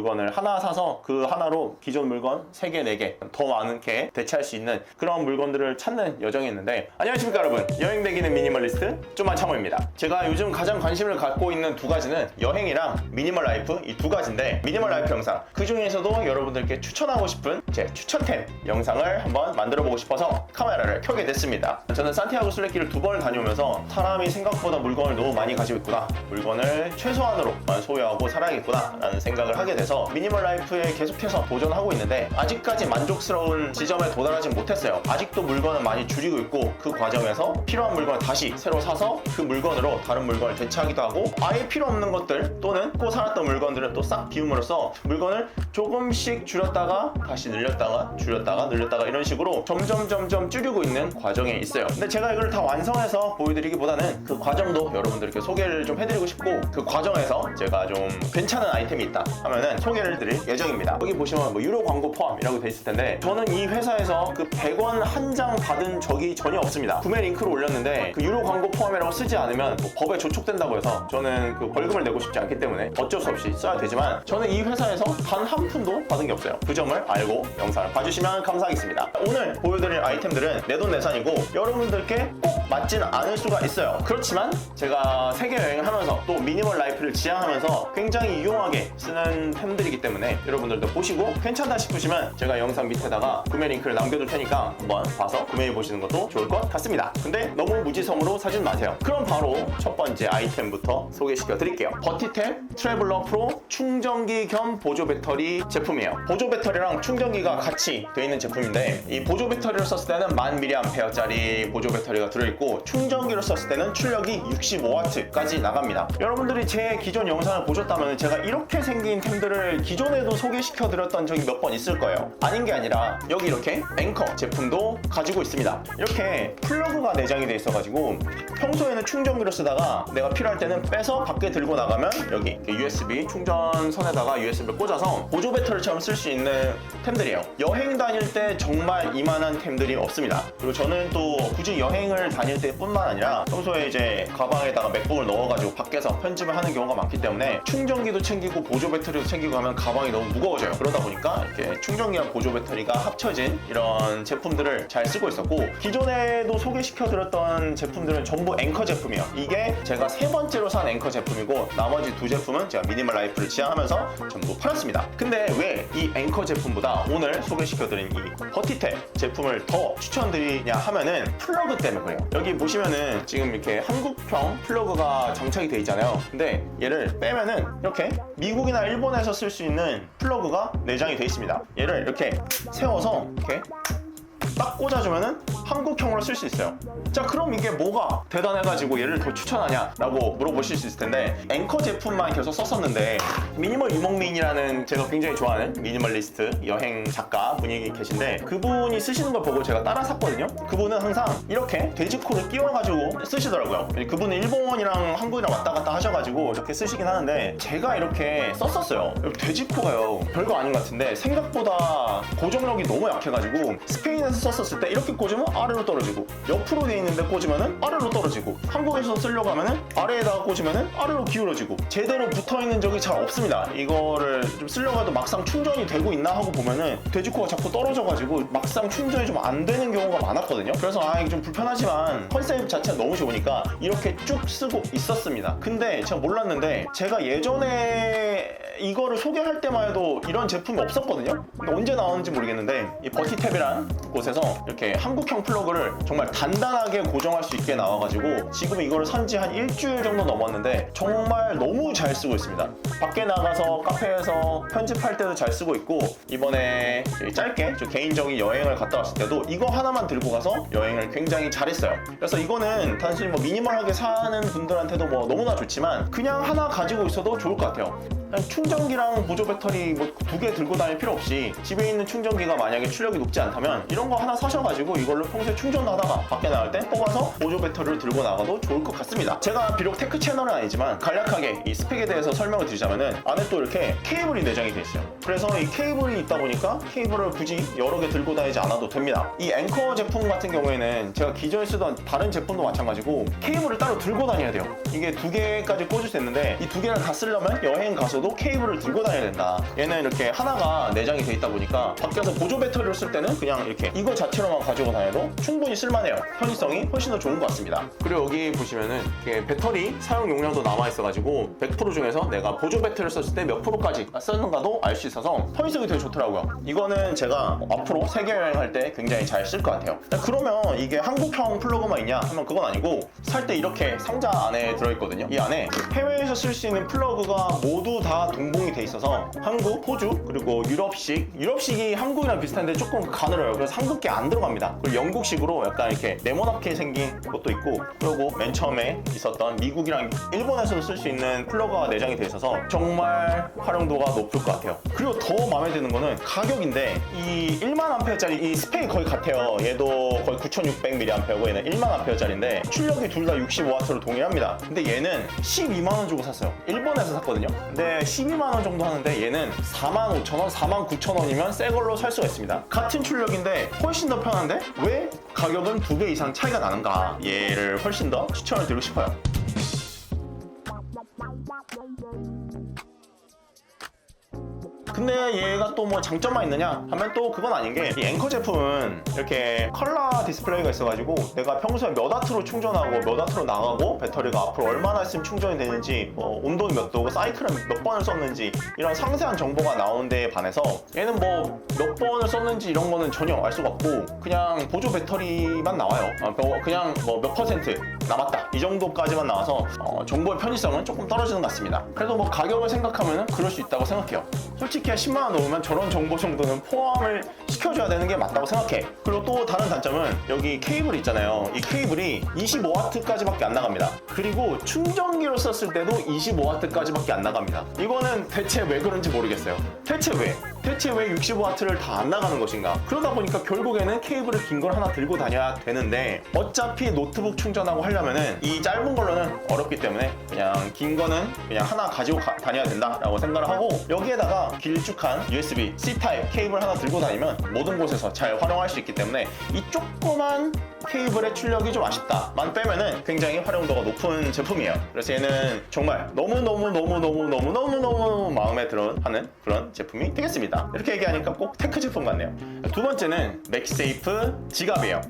물건을 하나 사서 그 하나로 기존 물건 3개, 4개 더 많게 대체할 수 있는 그런 물건들을 찾는 여정이었는데, 안녕하십니까 여러분, 여행 대기는 미니멀리스트 좀만 참호입니다. 제가 요즘 가장 관심을 갖고 있는 두 가지는 여행이랑 미니멀 라이프, 이 두 가지인데, 미니멀 라이프 영상 그 중에서도 여러분들께 추천하고 싶은 제 추천템 영상을 한번 만들어 보고 싶어서 카메라를 켜게 됐습니다. 저는 산티아고 순례길을 2번을 다녀오면서 사람이 생각보다 물건을 너무 많이 가지고 있구나, 물건을 최소한으로만 소유하고 살아야겠구나 라는 생각을 하게 돼서 미니멀 라이프에 계속해서 도전하고 있는데, 아직까지 만족스러운 지점에 도달하지 못했어요. 아직도 물건을 많이 줄이고 있고, 그 과정에서 필요한 물건을 다시 새로 사서 그 물건으로 다른 물건을 대체하기도 하고, 아예 필요 없는 것들 또는 꼭 살았던 물건들을 또 싹 비움으로써 물건을 조금씩 줄였다가 다시 늘렸다가 줄였다가 늘렸다가 이런 식으로 점점 줄이고 있는 과정에 있어요. 근데 제가 이걸 다 완성해서 보여드리기보다는 그 과정도 여러분들께 소개를 좀 해드리고 싶고, 그 과정에서 제가 좀 괜찮은 아이템이 있다 하면은 소개를 드릴 예정입니다. 여기 보시면 뭐 유료 광고 포함이라고 돼 있을 텐데, 저는 이 회사에서 그 100원 한 장 받은 적이 전혀 없습니다. 구매 링크를 올렸는데 그 유료 광고 포함이라고 쓰지 않으면 뭐 법에 저촉된다고 해서 저는 그 벌금을 내고 싶지 않기 때문에 어쩔 수 없이 써야 되지만, 저는 이 회사에서 단 한 푼도 받은 게 없어요. 그 점을 알고 영상을 봐주시면 감사하겠습니다. 오늘 보여드릴 아이템들은 내돈내산이고 여러분들께 꼭 맞진 않을 수가 있어요. 그렇지만 제가 세계 여행을 하면서 또 미니멀 라이프를 지향하면서 굉장히 유용하게 쓰는 템들이기 때문에 여러분들도 보시고 괜찮다 싶으시면 제가 영상 밑에다가 구매 링크를 남겨둘 테니까 한번 봐서 구매해 보시는 것도 좋을 것 같습니다. 근데 너무 무지성으로 사진 마세요. 그럼 바로 첫 번째 아이템부터 소개시켜 드릴게요. 버티탭 트래블러 프로 충전기 겸 보조 배터리 제품이에요. 보조 배터리랑 충전기가 같이 되어 있는 제품인데, 이 보조 배터리를 썼을 때는 1000mAh짜리 보조 배터리가 들어있고, 충전기로 썼을 때는 출력이 65W까지 나갑니다. 여러분들이 제 기존 영상을 보셨다면 제가 이렇게 생긴 템들을 기존에도 소개시켜 드렸던 적이 몇 번 있을 거예요. 아닌 게 아니라 여기 이렇게 앵커 제품도 가지고 있습니다. 이렇게 플러그가 내장이 돼 있어가지고 평소에는 충전기로 쓰다가 내가 필요할 때는 빼서 밖에 들고 나가면 여기 USB 충전선에다가 USB를 꽂아서 보조 배터리처럼 쓸 수 있는 템들이에요. 여행 다닐 때 정말 이만한 템들이 없습니다. 그리고 저는 또 굳이 여행을 다닐 때뿐만 아니라 평소에 이제 가방에다가 맥북을 넣어가지고 밖에서 편집을 하는 경우가 많기 때문에 충전기도 챙기고 보조 배터리도 챙기고 하면 가방이 너무 무거워져요. 그러다 보니까 이렇게 충전기와 보조 배터리가 합쳐진 이런 제품들을 잘 쓰고 있었고, 기존에도 소개시켜드렸던 제품들은 전부 앵커 제품이에요. 이게 제가 3번째로 산 앵커 제품이고, 나머지 2 제품은 제가 미니멀 라이프를 지향하면서 전부 팔았습니다. 근데 왜 이 앵커 제품보다 오늘 소개시켜드린 이 버티탭 제품을 더 추천드리냐 하면은 플러그 때문에 그래요. 여기 보시면은 지금 이렇게 한국형 플러그가 장착이 돼 있잖아요. 근데 얘를 빼면은 이렇게 미국이나 일본에서 쓸 수 있는 플러그가 내장이 돼 있습니다. 얘를 이렇게 세워서 이렇게 딱 꽂아주면은 한국형으로 쓸 수 있어요. 자, 그럼 이게 뭐가 대단해가지고 얘를 더 추천하냐 라고 물어보실 수 있을 텐데, 앵커 제품만 계속 썼었는데 미니멀 이몽민이라는 제가 굉장히 좋아하는 미니멀리스트 여행 작가 분이 계신데, 그분이 쓰시는 걸 보고 제가 따라 샀거든요. 그분은 항상 이렇게 돼지코를 끼워가지고 쓰시더라고요. 그분은 일본이랑 한국이랑 왔다 갔다 하셔가지고 이렇게 쓰시긴 하는데, 제가 이렇게 썼었어요. 돼지코가요 별거 아닌 것 같은데 생각보다 고정력이 너무 약해가지고 스페인에서 썼었을 때 이렇게 꽂으면 아래로 떨어지고, 옆으로 돼 있는데 꽂으면은 아래로 떨어지고, 한국에서 쓰려고 하면은 아래에다가 꽂으면은 아래로 기울어지고, 제대로 붙어 있는 적이 잘 없습니다. 이거를 좀 쓰려고 해도 막상 충전이 되고 있나 하고 보면은 돼지코가 자꾸 떨어져가지고 막상 충전이 좀 안 되는 경우가 많았거든요. 그래서 이게 좀 불편하지만 컨셉 자체가 너무 좋으니까 이렇게 쭉 쓰고 있었습니다. 근데 제가 몰랐는데, 제가 예전에 이거를 소개할 때만 해도 이런 제품이 없었거든요. 근데 언제 나왔는지 모르겠는데, 이 버티탭이란 곳에서 이렇게 한국형 플러그를 정말 단단하게 고정할 수 있게 나와가지고 지금 이거를 산지 한 일주일 정도 넘었는데 정말 너무 잘 쓰고 있습니다. 밖에 나가서 카페에서 편집할 때도 잘 쓰고 있고, 이번에 짧게 개인적인 여행을 갔다 왔을 때도 이거 하나만 들고 가서 여행을 굉장히 잘했어요. 그래서 이거는 단순히 뭐 미니멀하게 사는 분들한테도 뭐 너무나 좋지만 그냥 하나 가지고 있어도 좋을 것 같아요. 충전기랑 보조 배터리 뭐 2개 들고 다닐 필요 없이 집에 있는 충전기가 만약에 출력이 높지 않다면 이런 거 하나 사셔가지고 이걸로 평소에 충전하다가 밖에 나갈 때 뽑아서 보조 배터리를 들고 나가도 좋을 것 같습니다. 제가 비록 테크 채널은 아니지만 간략하게 이 스펙에 대해서 설명을 드리자면은 안에 또 이렇게 케이블이 내장이 돼 있어요. 그래서 이 케이블이 있다 보니까 케이블을 굳이 여러 개 들고 다니지 않아도 됩니다. 이 앵커 제품 같은 경우에는 제가 기존에 쓰던 다른 제품도 마찬가지고 케이블을 따로 들고 다녀야 돼요. 이게 2개까지 꽂을 수 있는데 이 2개를 다 쓰려면 여행 가서도 케이블을 들고 다녀야 된다. 얘는 이렇게 하나가 내장이 돼 있다 보니까 밖에서 보조 배터리를 쓸 때는 그냥 이렇게 이거 자체로만 가지고 다녀도 충분히 쓸만해요. 편의성이 훨씬 더 좋은 것 같습니다. 그리고 여기 보시면은 이렇게 배터리 사용 용량도 남아 있어가지고 100% 중에서 내가 보조 배터리를 썼을 때 몇 프로까지 썼는가도 알 수 있어서 편의성이 되게 좋더라고요. 이거는 제가 앞으로 세계 여행할 때 굉장히 잘 쓸 것 같아요. 그러면 이게 한국형 플러그만 있냐 하면 그건 아니고 살 때 이렇게 상자 안에 들어있거든요. 이 안에 해외에서 쓸 수 있는 플러그가 모두 다 동봉이 돼 있어서 한국, 호주, 그리고 유럽식이 한국이랑 비슷한데 조금 가늘어요. 그래서 한국계 안 들어갑니다. 그리고 영국식으로 약간 이렇게 네모나게 생긴 것도 있고, 그리고 맨 처음에 있었던 미국이랑 일본에서도 쓸 수 있는 플러그가 내장이 돼 있어서 정말 활용도가 높을 것 같아요. 그리고 더 마음에 드는 거는 가격인데 이 1만 암페어짜리 이 스펙이 거의 같아요. 얘도 거의 9600mAh고 얘는 1만 암페어짜리인데 출력이 둘 다 65W로 동일합니다. 근데 얘는 12만 원 주고 샀어요. 일본에서 샀거든요. 근데 12만 원 정도 하는데 얘는 45,000원, 49,000원이면 새 걸로 살 수가 있습니다. 같은 출력인데 훨씬 더 편한데 왜 가격은 2배 이상 차이가 나는가? 얘를 훨씬 더 추천을 드리고 싶어요. 근데 얘가 또 뭐 장점만 있느냐 하면 또 그건 아닌 게 이 앵커 제품은 이렇게 컬러 디스플레이가 있어가지고 내가 평소에 몇 와트로 충전하고 몇 와트로 나가고 배터리가 앞으로 얼마나 있으면 충전이 되는지 온도는 몇 도고 사이클은 몇 번을 썼는지 이런 상세한 정보가 나오는 데에 반해서 얘는 뭐 몇 번을 썼는지 이런 거는 전혀 알 수가 없고 그냥 보조 배터리만 나와요. 그냥 뭐 몇 퍼센트 남았다 이 정도까지만 나와서 정보의 편의성은 조금 떨어지는 것 같습니다. 그래도 뭐 가격을 생각하면 그럴 수 있다고 생각해요. 솔직히 10만 원 넣으면 저런 정보 정도는 포함을 시켜줘야 되는 게 맞다고 생각해. 그리고 또 다른 단점은 여기 케이블 있잖아요. 이 케이블이 25W까지밖에 안 나갑니다. 그리고 충전기로 썼을 때도 25W까지밖에 안 나갑니다. 이거는 대체 왜 그런지 모르겠어요. 대체 왜 65W를 다 안 나가는 것인가? 그러다 보니까 결국에는 케이블을 긴 걸 하나 들고 다녀야 되는데 어차피 노트북 충전하고 하려면은 이 짧은 걸로는 어렵기 때문에 그냥 긴 거는 그냥 하나 가지고 다녀야 된다라고 생각을 하고 여기에다가 길쭉한 USB C-타입 케이블 하나 들고 다니면 모든 곳에서 잘 활용할 수 있기 때문에 이 조그만 케이블의 출력이 좀 아쉽다만 빼면은 굉장히 활용도가 높은 제품이에요. 그래서 얘는 정말 너무너무 마음에 들어하는 그런 제품이 되겠습니다. 이렇게 얘기하니까 꼭 테크 제품 같네요. 두 번째는 맥세이프 지갑이에요.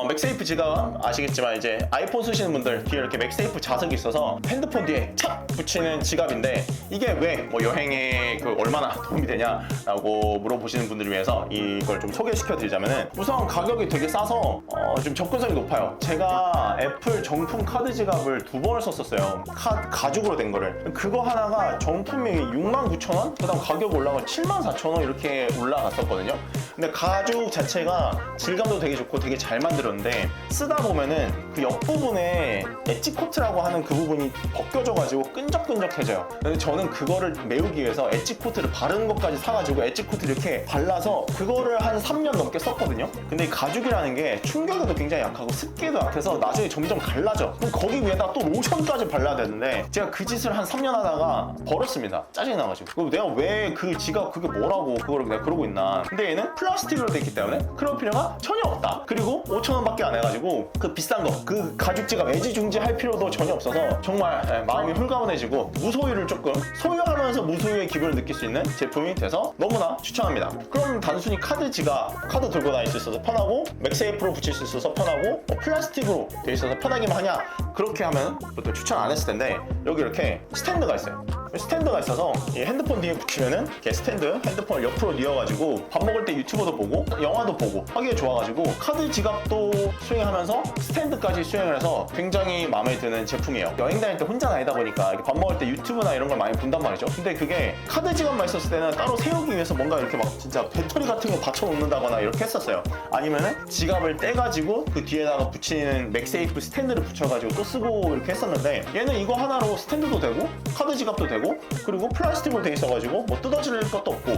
맥세이프 지갑 아시겠지만 이제 아이폰 쓰시는 분들 뒤에 이렇게 맥세이프 자석이 있어서 핸드폰 뒤에 착 붙이는 지갑인데 이게 왜 뭐 여행에 얼마나 도움이 되냐라고 물어보시는 분들을 위해서 이걸 좀 소개시켜 드리자면은 우선 가격이 되게 싸서 좀 접근성이 높아요. 제가 애플 정품 카드 지갑을 2번을 썼었어요. 가죽으로 된 거를. 그거 하나가 정품이 69,000원? 그 다음 가격 올라가 74,000원 이렇게 올라갔었거든요. 근데 가죽 자체가 질감도 되게 좋고 되게 잘 만들었는데 쓰다 보면은 그 옆부분에 엣지 코트라고 하는 그 부분이 벗겨져가지고 끈적끈적해져요. 근데 저는 그거를 메우기 위해서 엣지 코트를 바르는 것까지 사가지고 엣지 코트를 이렇게 발라서 그거를 한 3년 넘게 썼거든요. 근데 이 가죽이라는 게 충격에도 굉장히 약하고 습기에도 약해서 나중에 점점 갈라져. 그럼 거기 위에다 또 로션까지 발라야 되는데 제가 그 짓을 한 3년 하다가 버렸습니다. 짜증이 나가지고. 내가 왜 그 지갑 그게 뭐라고 그거를 내가 그러고 있나. 근데 얘는 플라스틱으로 돼 있기 때문에 그럴 필요가 전혀 없다. 그리고 5,000원밖에 안 해가지고 그 비싼 거 그 가죽 지갑 애지중지할 필요도 전혀 없어서 정말 마음이 홀가분해지고 무소유를 조금 소유하면서 무소유의 기분을 느낄 수 있는 제품이 돼서 너무나 추천합니다. 그럼 단순히 카드 지갑 카드 들고 다닐 수 있어서 편하고 맥세이프로 붙일 수 있어서 편하고 플라스틱으로 돼 있어서 편하기만 하냐? 그렇게 하면 그것도 추천 안 했을 텐데 여기 이렇게 스탠드가 있어요. 스탠드가 있어서 이 핸드폰 뒤에 붙이면은 이렇게 스탠드 핸드폰을 옆으로 뉘어가지고 밥 먹을 때 유튜버도 보고 영화도 보고 하기에 좋아가지고 카드 지갑도 수행하면서 스탠드까지 수행을 해서 굉장히 마음에 드는 제품이에요. 여행 다닐 때 혼자 다니다 보니까 밥 먹을 때 유튜브나 이런 걸 많이 본단 말이죠. 근데 그게 카드 지갑만 있었을 때는 따로 세우기 위해서 뭔가 이렇게 막 진짜 배터리 같은 거 받쳐 놓는다거나 이렇게 했었어요. 아니면은 지갑을 떼가지고 그 뒤에다가 붙이는 맥세이프 스탠드를 붙여가지고 또 쓰고 이렇게 했었는데 얘는 이거 하나로 스탠드도 되고 카드 지갑도 되고 그리고 플라스틱으로 돼 있어가지고 뭐 뜯어질 것도 없고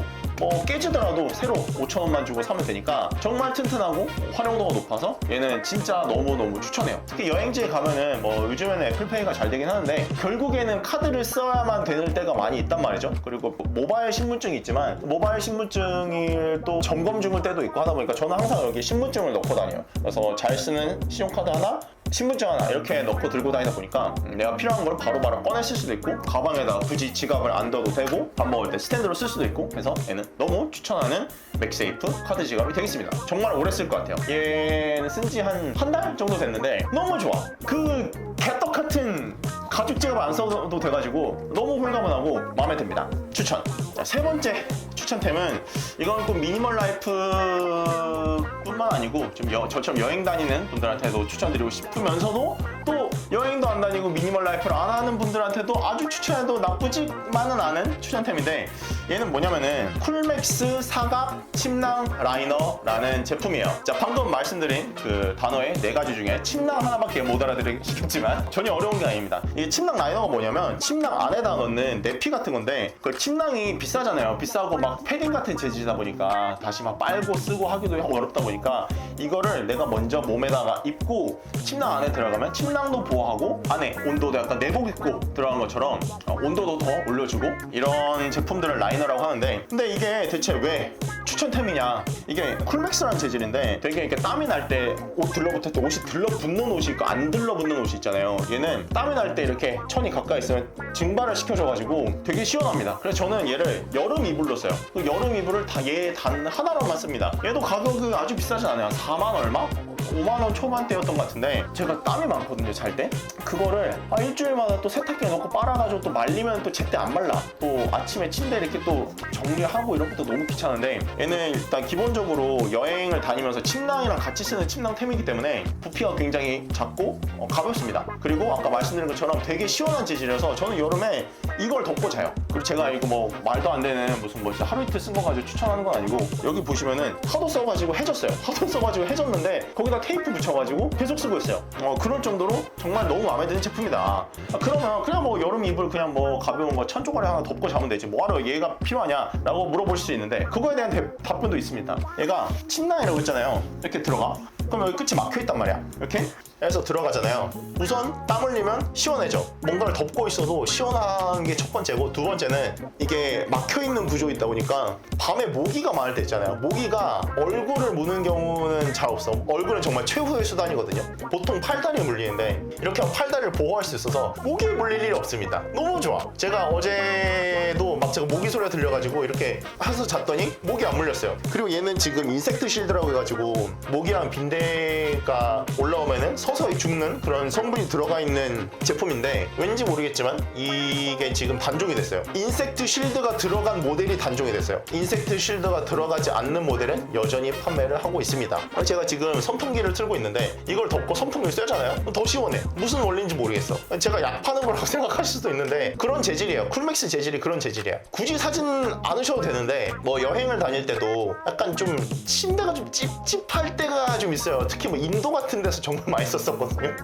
깨지더라도 새로 5,000원만 주고 사면 되니까 정말 튼튼하고 활용도가 높아서 얘는 진짜 너무너무 추천해요. 특히 여행지에 가면은 뭐 요즘에는 애플페이가 잘 되긴 하는데 결국에는 카드를 써야만 되는 때가 많이 있단 말이죠. 그리고 모바일 신분증이 있지만 모바일 신분증을 또 점검 중일 때도 있고 하다 보니까 저는 항상 여기 신분증을 넣고 다녀요. 그래서 잘 쓰는 신용카드 하나, 신분증 하나 이렇게 넣고 들고 다니다 보니까 내가 필요한 걸 바로바로 꺼내 쓸 수도 있고 가방에다 굳이 지갑을 안 넣어도 되고 밥 먹을 때 스탠드로 쓸 수도 있고 해서 얘는 너무 추천하는 맥세이프 카드 지갑이 되겠습니다. 정말 오래 쓸 것 같아요. 얘는 쓴 지 한 달 정도 됐는데 너무 좋아. 그 개떡 같은 가죽 지갑 안 써도 돼가지고 너무 홀가분하고 마음에 듭니다. 추천. 자, 세 번째 추천템은 이건 또 미니멀 라이프 뿐만 아니고 좀 저처럼 여행 다니는 분들한테도 추천드리고 싶으면서도 또 여행도 안 다니고 미니멀 라이프를 안 하는 분들한테도 아주 추천해도 나쁘지만은 않은 추천템인데 얘는 뭐냐면은 쿨맥스 사각 침낭 라이너라는 제품이에요. 자, 방금 말씀드린 그 단어의 4가지 중에 침낭 하나밖에 못 알아들으시겠지만 전혀 어려운 게 아닙니다. 이 침낭 라이너가 뭐냐면 침낭 안에다 넣는 내피 같은 건데 그 침낭이 비싸잖아요. 비싸고 막 패딩 같은 재질이다 보니까 다시 막 빨고 쓰고 하기도 어렵다 보니까 이거를 내가 먼저 몸에다가 입고 침낭 안에 들어가면 침낭도 보호하고 안에 온도도 약간 내복 입고 들어간 것처럼 온도도 더 올려주고 이런 제품들을 라이너라고 하는데 근데 이게 대체 왜 추천템이냐. 이게 쿨맥스라는 재질인데 되게 이렇게 땀이 날 때 옷 들러붙을 때 옷이 들러붙는 옷이 있고 안 들러붙는 옷이 있잖아요. 얘는 땀이 날 때 이렇게 천이 가까이 있으면 증발을 시켜줘가지고 되게 시원합니다. 그래서 저는 얘를 여름 이불로 써요. 그 여름 이불을 다 얘 단 하나로만 씁니다. 얘도 가격이 아주 비싸진 않아요. 4만 얼마? 5만원 초반대였던 것 같은데 제가 땀이 많거든요. 잘 때 그거를 일주일마다 또 세탁기에 넣고 빨아가지고 또 말리면 또 제때 안 말라. 또 아침에 침대 이렇게 또 정리하고 이런 것도 너무 귀찮은데 얘는 일단 기본적으로 여행을 다니면서 침낭이랑 같이 쓰는 침낭템이기 때문에 부피가 굉장히 작고 가볍습니다. 그리고 아까 말씀드린 것처럼 되게 시원한 재질이라서 저는 여름에 이걸 덮고 자요. 그리고 제가 이거 뭐 말도 안 되는 무슨 뭐 하루 이틀 쓴 거 가지고 추천하는 건 아니고 여기 보시면은 하도 써가지고 해졌어요. 하도 써가지고 해졌는데 거기다 테이프 붙여가지고 계속 쓰고 있어요. 그럴 정도로 정말 너무 마음에 드는 제품이다. 그러면 그냥 뭐 여름 이불 그냥 뭐 가벼운 거 천조가리 하나 덮고 자면 되지 뭐하러 얘가 필요하냐 라고 물어보실 수 있는데 그거에 대한 답변도 있습니다. 얘가 침낭이라고 했잖아요. 이렇게 들어가. 그럼 여기 끝이 막혀있단 말이야. 이렇게 해서 들어가잖아요. 우선 땀 흘리면 시원해져. 뭔가를 덮고 있어도 시원한 게 첫 번째고 두 번째는 이게 막혀있는 구조에 있다 보니까 밤에 모기가 많을 때 있잖아요. 모기가 얼굴을 무는 경우는 잘 없어. 얼굴은 정말 최후의 수단이거든요. 보통 팔다리에 물리는데 이렇게 하면 팔다리를 보호할 수 있어서 모기에 물릴 일이 없습니다. 너무 좋아. 제가 어제도 막 제가 모기 소리가 들려가지고 이렇게 해서 잤더니 모기 안 물렸어요. 그리고 얘는 지금 인섹트 실드라고 해가지고 모기랑 빈대가 올라오면은 서서히 죽는 그런 성분이 들어가 있는 제품인데 왠지 모르겠지만 이게 지금 단종이 됐어요. 인섹트 실드가 들어간 모델이 단종이 됐어요. 인섹트 실드가 들어가지 않는 모델은 여전히 판매를 하고 있습니다. 제가 지금 선풍기를 틀고 있는데 이걸 덮고 선풍기를 쐬잖아요. 더 시원해. 무슨 원리인지 모르겠어. 제가 약 파는 거라고 생각하실 수도 있는데 그런 재질이에요. 쿨맥스 재질이 그런 재질이야. 굳이 사진 않으셔도 되는데 뭐 여행을 다닐 때도 약간 좀 침대가 좀 찝찝할 때가 좀 있어요. 특히 뭐 인도 같은 데서 정말 많이 썼었거든요.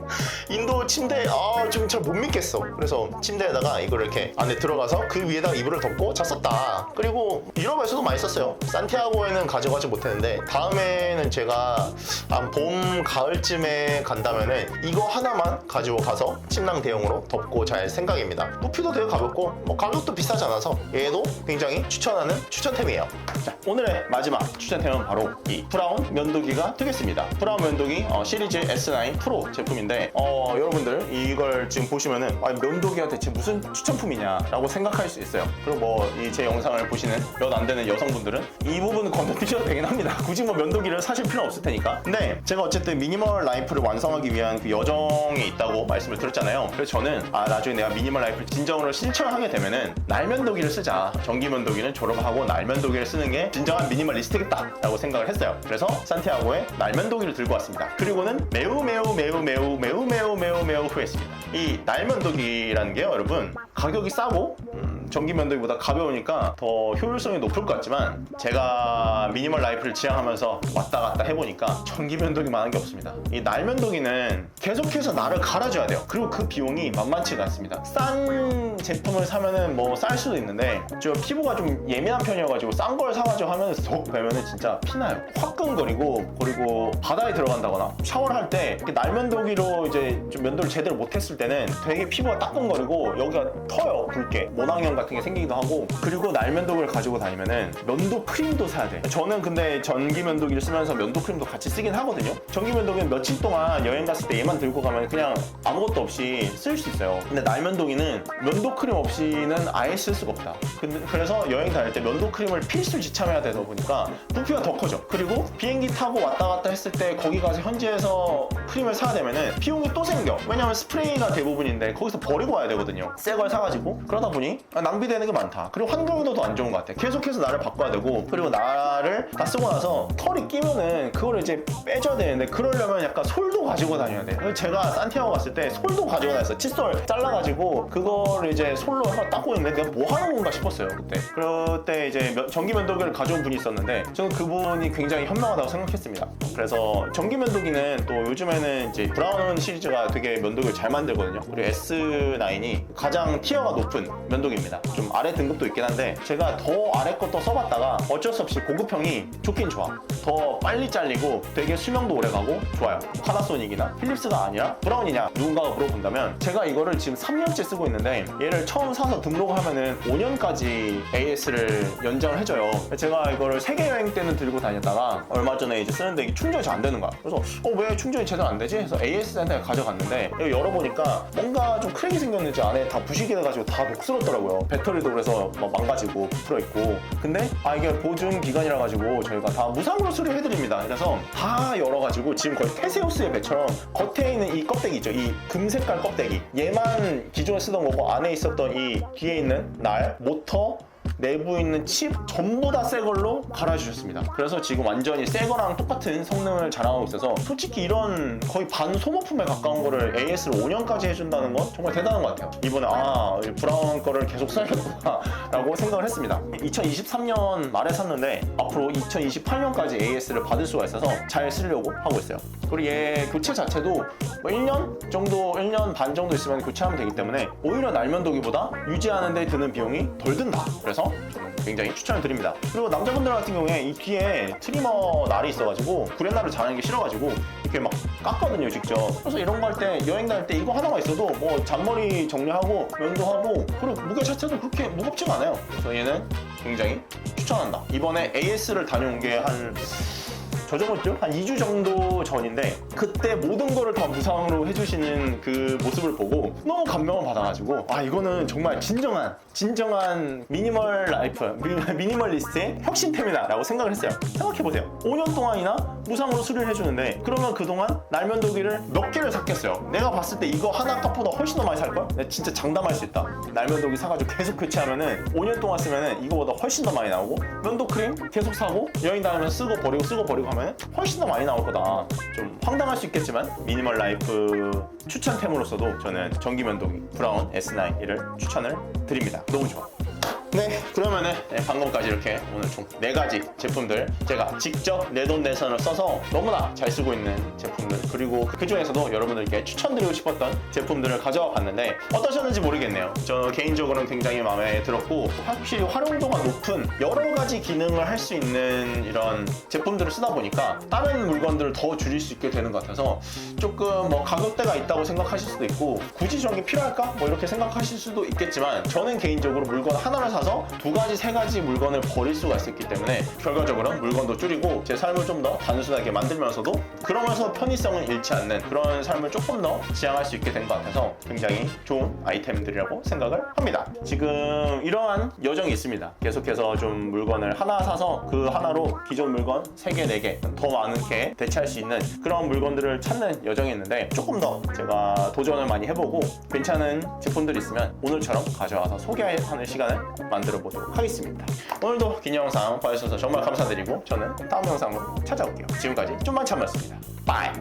인도 침대 좀 잘 못 믿겠어. 그래서 침대에다가 이걸 이렇게 안에 들어가서 그 위에다가 이불을 덮고 잤었다. 그리고 유럽에서도 많이 썼어요. 산티아고에는 가져가지 못했는데 다음에는 제가 봄 가을쯤에 간다면은 이거 하나만 가지고 가서 침낭 대용으로 덮고 잘 생각입니다. 부피도 되게 가볍고 뭐 가격도 비싸지 않아서 얘도 굉장히 추천하는 추천템이에요. 자, 오늘의 마지막 추천템은 바로 이 브라운 면도기가 되겠습니다. 브라운 면도기 시리즈 S9 프로 제품인데 여러분들 이걸 지금 보시면은 면도기가 대체 무슨 추천품이냐 라고 생각할 수 있어요. 그리고 뭐 이 제 영상을 보시는 몇 안 되는 여성분들은 이 부분은 건너뛰셔도 되긴 합니다. 굳이 뭐 면도기를 사실 필요 없을 테니까. 근데 제가 어쨌든 미니멀 라이프를 완성하기 위한 그 여정이 있다고 말씀을 드렸잖아요. 그래서 저는 나중에 내가 미니멀 라이프를 진정으로 실천하게 되면은 날면도기를 쓰자. 전기면도기는 졸업하고 날면도기를 쓰는 게 진정한 미니멀리스트겠다 라고 생각을 했어요. 그래서 산티아고에 날면도기를 들고 왔습니다. 그리고는 매우 후회했습니다. 이 날면도기라는 게요, 여러분 가격이 싸고 전기면도기보다 가벼우니까 더 효율성이 높을 것 같지만 제가 미니멀 라이프를 지향하면서 왔다 갔다 해보니까 전기면도기만한 게 없습니다. 이 날면도기는 계속해서 날을 갈아줘야 돼요. 그리고 그 비용이 만만치가 않습니다. 싼 제품을 사면은 뭐 쌀 수도 있는데 저 피부가 좀 예민한 편이어가지고 싼 걸 사가지고 하면은 속 빼면은 진짜 피나요. 화끈거리고, 그리고 바다에 들어간다거나 샤워를 할 때 날면도기로 이제 좀 면도를 제대로 못했을 때는 되게 피부가 따끔거리고 여기가 터요. 붉게 모낭염 같은 게 생기기도 하고. 그리고 날면도기를 가지고 다니면은 면도 크림도 사야 돼. 저는 근데 전기 면도기를 쓰면서 면도 크림도 같이 쓰긴 하거든요. 전기 면도기는 며칠 동안 여행 갔을 때 얘만 들고 가면 그냥 아무것도 없이 쓸 수 있어요. 근데 날면도기는 면도 크림 없이는 아예 쓸 수가 없다. 그래서 여행 다닐 때 면도 크림을 필수 지참해야 되다 보니까 부피가 더 커져. 그리고 비행기 타고 왔다 갔다 했을 때 거기 가서 현지에서 크림을 사야 되면은 비용이 또 생겨. 왜냐면 스프레이가 대부분인데 거기서 버리고 와야 되거든요. 새 걸 사가지고. 그러다 보니 낭비되는 게 많다. 그리고 환경에도 안 좋은 것 같아. 계속해서 나를 바꿔야 되고, 그리고 나를 다 쓰고 나서 털이 끼면은 그걸 이제 빼줘야 되는데, 그러려면 약간 솔도 가지고 다녀야 돼. 그래서 제가 산티아고 갔을 때 솔도 가지고 다녔어. 칫솔 잘라가지고 그걸 이제 솔로 한번 닦고 있는데 내가 뭐 하는 건가 싶었어요 그때. 그때 이제 전기 면도기를 가져온 분이 있었는데 저는 그분이 굉장히 현명하다고 생각했습니다. 그래서 전기 면도기는 또 요즘에는 이제 브라운 시리즈가 되게 면도기를 잘 만들거든요. 그리고 S9이 가장 티어가 높은 면도기입니다. 좀 아래 등급도 있긴 한데 제가 더 아래 것도 써봤다가 어쩔 수 없이 고급형이 좋긴 좋아. 더 빨리 잘리고 되게 수명도 오래 가고 좋아요. 파나소닉이나 필립스가 아니라 브라운이냐 누군가가 물어본다면 제가 이거를 지금 3년째 쓰고 있는데 얘를 처음 사서 등록하면은 5년까지 AS를 연장을 해줘요. 제가 이거를 세계 여행 때는 들고 다녔다가 얼마 전에 이제 쓰는데 이게 충전이 잘 안 되는 거야. 그래서 왜 충전이 제대로 안 되지? 해서 AS 센터에 가져갔는데 이거 열어보니까 뭔가 좀 크랙이 생겼는지 안에 다 부식이 돼가지고 다 녹슬었더라고요. 배터리도 그래서 막 망가지고 부풀어 있고. 근데 이게 보증 기간이라 가지고 저희가 다 무상으로 수리해드립니다. 그래서 다 열어가지고 지금 거의 테세우스의 배처럼 겉에 있는 이 껍데기 있죠. 이 금색깔 껍데기. 얘만 기존에 쓰던 거고 안에 있었던 이 뒤에 있는 모터, 내부에 있는 칩 전부 다 새 걸로 갈아주셨습니다. 그래서 지금 완전히 새 거랑 똑같은 성능을 자랑하고 있어서 솔직히 이런 거의 반 소모품에 가까운 거를 AS를 5년까지 해준다는 건 정말 대단한 것 같아요. 이번에 브라운 거를 계속 써야겠구나 라고 생각을 했습니다. 2023년 말에 샀는데 앞으로 2028년까지 AS를 받을 수가 있어서 잘 쓰려고 하고 있어요. 그리고 얘 교체 자체도 뭐 1년 정도, 1년 반 정도 있으면 교체하면 되기 때문에 오히려 날면도기보다 유지하는 데 드는 비용이 덜 든다. 그래서 저는 굉장히 추천을 드립니다. 그리고 남자분들 같은 경우에 이 뒤에 트리머 날이 있어가지고 구렛나루 자르는 게 싫어가지고 이렇게 막 깎거든요 직접. 그래서 이런 거 할 때 여행 다닐 때 이거 하나가 있어도 뭐 잔머리 정리하고 면도하고, 그리고 무게 자체도 그렇게 무겁지가 않아요. 그래서 얘는 굉장히 추천한다. 이번에 AS를 다녀온 게 저저번주? 한 2주 정도 전인데 그때 모든 거를 다 무상으로 해주시는 그 모습을 보고 너무 감명을 받아가지고 이거는 정말 진정한 미니멀 라이프, 미니멀리스트의 혁신템이다 라고 생각을 했어요. 생각해보세요. 5년 동안이나 무상으로 수리를 해주는데 그러면 그동안 날면도기를 몇 개를 샀겠어요. 내가 봤을 때 이거 하나 값보다 훨씬 더 많이 살걸? 내가 진짜 장담할 수 있다. 날면도기 사가지고 계속 교체하면은 5년 동안 쓰면은 이거보다 훨씬 더 많이 나오고, 면도 크림 계속 사고 여행 다니면서 쓰고 버리고 하면 훨씬 더 많이 나올 거다. 좀 황당할 수 있겠지만 미니멀 라이프 추천템으로서도 저는 전기 면도기 브라운 S9를 추천을 드립니다. 너무 좋아. 네, 그러면은 방금까지 이렇게 오늘 총 4가지 제품들 제가 직접 내돈내산을 써서 너무나 잘 쓰고 있는 제품들, 그리고 그 중에서도 여러분들께 추천드리고 싶었던 제품들을 가져와 봤는데 어떠셨는지 모르겠네요. 저 개인적으로는 굉장히 마음에 들었고, 확실히 활용도가 높은 여러 가지 기능을 할 수 있는 이런 제품들을 쓰다 보니까 다른 물건들을 더 줄일 수 있게 되는 것 같아서 조금 뭐 가격대가 있다고 생각하실 수도 있고 굳이 저런 게 필요할까? 뭐 이렇게 생각하실 수도 있겠지만 저는 개인적으로 물건 하나를 사서 2가지, 3가지 물건을 버릴 수가 있었기 때문에 결과적으로 물건도 줄이고 제 삶을 좀 더 단순하게 만들면서도 그러면서 편의성을 잃지 않는 그런 삶을 조금 더 지향할 수 있게 된 것 같아서 굉장히 좋은 아이템들이라고 생각을 합니다. 지금 이러한 여정이 있습니다. 계속해서 좀 물건을 하나 사서 그 하나로 기존 물건 3개, 4개 더 많게 대체할 수 있는 그런 물건들을 찾는 여정이 있는데 조금 더 제가 도전을 많이 해보고 괜찮은 제품들이 있으면 오늘처럼 가져와서 소개하는 시간을 만들어 보도록 하겠습니다. 오늘도 긴 영상 봐주셔서 정말 감사드리고 저는 다음 영상으로 찾아올게요. 지금까지 좀만 참았습니다. 바이.